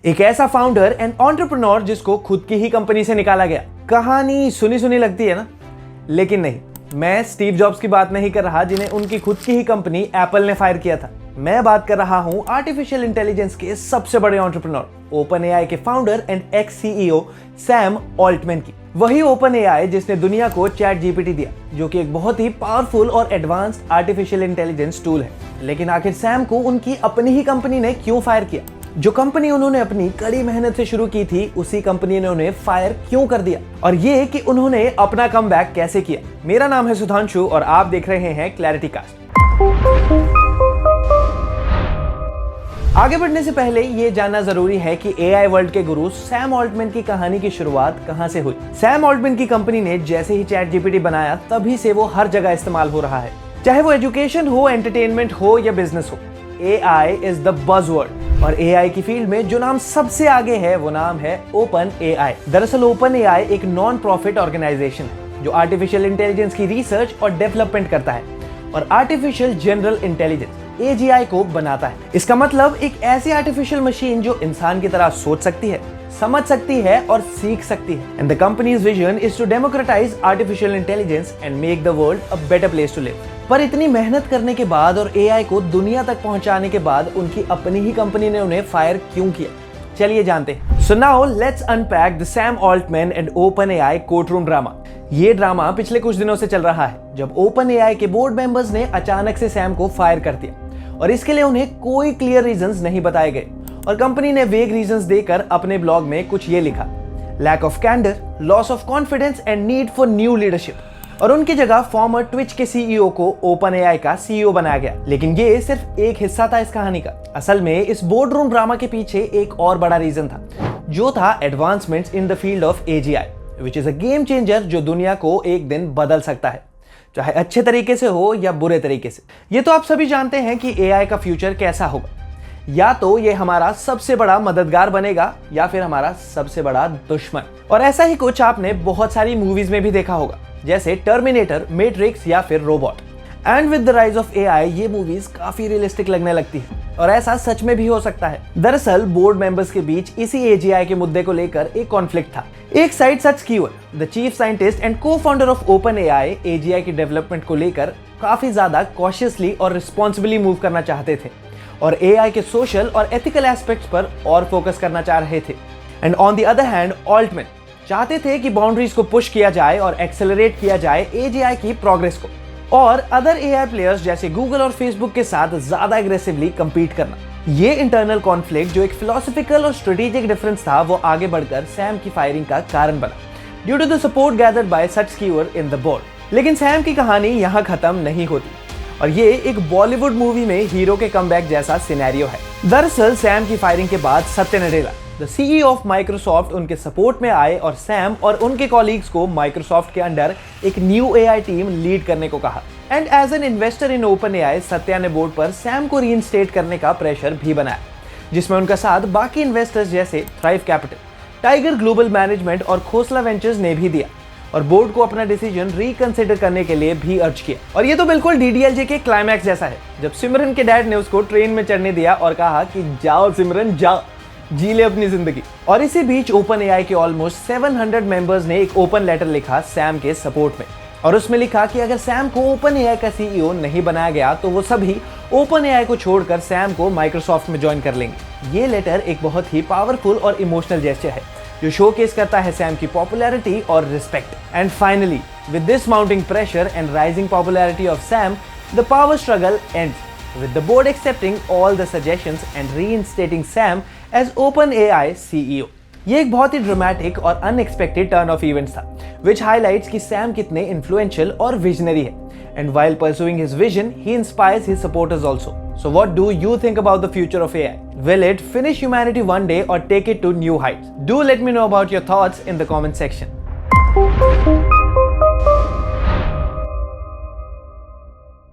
एक ऐसा founder and entrepreneur जिसको खुद की ही कंपनी से निकाला गया। कहानी सुनी सुनी लगती है ना, लेकिन नहीं, मैं स्टीव जॉब्स की बात नहीं कर रहा जिन्हें उनकी खुद की ही कंपनी एप्पल ने फायर किया था। मैं बात कर रहा हूं आर्टिफिशियल इंटेलिजेंस के सबसे बड़े एंटरप्रेन्योर, ओपन एआई के founder and x CEO Sam Altman की। वही ओपन एआई जिसने दुनिया को चैट जीपीटी दिया, जो कि एक बहुत ही पावरफुल और एडवांस्ड आर्टिफिशियल इंटेलिजेंस टूल है। लेकिन आखिर सैम को उनकी अपनी ही कंपनी ने क्यों फायर किया? जो कंपनी उन्होंने अपनी कड़ी मेहनत से शुरू की थी, उसी कंपनी ने उन्हें फायर क्यों कर दिया? और ये कि उन्होंने अपना कमबैक कैसे किया। मेरा नाम है सुधांशु और आप देख रहे हैं क्लैरिटी कास्ट। आगे बढ़ने से पहले ये जानना जरूरी है कि एआई वर्ल्ड के गुरु सैम ऑल्टमैन की कहानी की शुरुआत कहां से हुई। सैम ऑल्टमैन की कंपनी ने जैसे ही चैट जीपीटी बनाया, तभी से वो हर जगह इस्तेमाल हो रहा है, चाहे वो एजुकेशन हो, एंटरटेनमेंट हो या बिजनेस हो। एआई इज द बज़वर्ड और एआई की फील्ड में जो नाम सबसे आगे है वो नाम है ओपन एआई। दरअसल ओपन एआई एक नॉन प्रॉफिट ऑर्गेनाइजेशन है जो आर्टिफिशियल इंटेलिजेंस की रिसर्च और डेवलपमेंट करता है और आर्टिफिशियल जनरल इंटेलिजेंस एजीआई को बनाता है। इसका मतलब एक ऐसी आर्टिफिशियल मशीन जो इंसान की तरह सोच सकती है, समझ सकती है और सीख सकती है। And the company's vision is to democratise artificial intelligence and make the world a better place to live. पर इतनी मेहनत करने के बाद और एआई को दुनिया तक पहुंचाने के बाद उनकी अपनी ही कंपनी ने उन्हें फायर क्यों किया? चलिए जानते हैं। So now let's unpack the Sam Altman and open AI courtroom drama. ये ड्रामा पिछले कुछ दिनों से चल रहा है, जब ओपन एआई के बोर्ड मेंबर्स ने अचानक से सैम को फायर कर दिया और इसके लिए उन्हें कोई क्लियर रीजंस नहीं बताए गए और कंपनी ने वेग रीजंस देकर अपने ब्लॉग में कुछ ये लिखा: lack of candour, loss of confidence and need for new leadership. और उनकी जगह फॉर्मर ट्विच के सीईओ को ओपन एआई का सीईओ बनाया गया। लेकिन ये सिर्फ एक हिस्सा था इस कहानी का। असल में इस बोर्ड रूम ड्रामा के पीछे एक और बड़ा रीजन था, जो था advancements in the field of AGI, which is a game changer जो दुनिया को एक दिन बदल सकता है, चाहे अच्छे तरीके से हो या बुरे तरीके से। ये तो आप सभी जानते हैं कि एआई का फ्यूचर कैसा होगा। या तो ये हमारा सबसे बड़ा मददगार बनेगा या फिर हमारा सबसे बड़ा दुश्मन। और ऐसा ही कुछ आपने बहुत सारी मूवीज में भी देखा होगा, जैसे टर्मिनेटर, मैट्रिक्स या फिर robot. And with the rise of AI ये मूवीज काफी रियलिस्टिक लगने लगती है और ऐसा सच में भी हो सकता है। दरअसल बोर्ड मेंबर्स के बीच इसी एजीआई के मुद्दे को लेकर एक कॉन्फ्लिक्ट था। एक side Sutskever, the chief scientist and co-founder of OpenAI की डेवलपमेंट को लेकर काफी ज्यादा कॉशियसली और रिस्पॉन्सिबली मूव करना चाहते थे और एआई के सोशल और एथिकल एस्पेक्ट्स पर और फोकस करना चाह रहे थे। And on the other hand Altman चाहते थे कि बाउंड्रीज को पुश किया जाए और एक्सेलरेट किया जाए एजीआई की प्रोग्रेस को और अदर एआई प्लेयर्स जैसे गूगल और फेसबुक के साथ ज्यादा एग्रेसिवली कंपीट करना। ये इंटरनल कॉन्फ्लिक्ट जो एक फिलोसॉफिकल और स्ट्रेटेजिक डिफरेंस था, वो आगे बढ़कर सैम की फायरिंग का कारण बना, due to the support gathered by Sutskever in the board. लेकिन सैम की कहानी यहाँ खत्म नहीं होती और ये एक बॉलीवुड मूवी में हीरो के कमबैक जैसा सिनेरियो है। दरअसल सैम की फायरिंग के बाद Satya Nadella, the CEO of Microsoft, उनके सपोर्ट में आए और सैम और उनके कॉलीग्स को माइक्रोसॉफ्ट के अंडर एक न्यू एआई टीम लीड करने को कहा। And as an investor in OpenAI, Satya ने बोर्ड पर सैम को रीइंस्टेट करने का प्रेशर भी बनाया, जिसमें उनका साथ बाकी इन्वेस्टर्स जैसे thrive capital, tiger global management और खोसला वेंचर्स ने भी दिया और बोर्ड को अपना डिसीजन रिकंसिडर करने के लिए भी अर्ज किया। और ये तो बिल्कुल डीडीएलजे के क्लाइमैक्स जैसा है, जब सिमरन के डैड ने उसको ट्रेन में चढ़ने दिया और कहा कि जाओ सिमरन जाओ, जी ले अपनी जिंदगी। और इसी बीच ओपन एआई के ऑलमोस्ट 700 मेंबर्स ने एक ओपन लेटर लिखा सैम के सपोर्ट में और उसमें लिखा कि अगर सैम को ओपन एआई का सीईओ नहीं बनाया गया तो वो सभी ओपन एआई को छोड़कर सैम को माइक्रोसॉफ्ट में ज्वाइन कर लेंगे। ये लेटर एक बहुत ही पावरफुल और इमोशनल जेस्चर है जो शोकेस करता है सैम की पॉपुलैरिटी और respect. And finally with this mounting pressure and rising popularity of Sam, the power struggle ends with the board accepting all the suggestions and reinstating Sam as OpenAI CEO. ये एक बहुत ही dramatic और unexpected turn off events था, which highlights कि Sam कितने influential और visionary है। And while pursuing his vision, he inspires his supporters also. So what do you think about the future of AI? Will it finish humanity one day or take it to new heights? Do let me know about your thoughts in the comment section.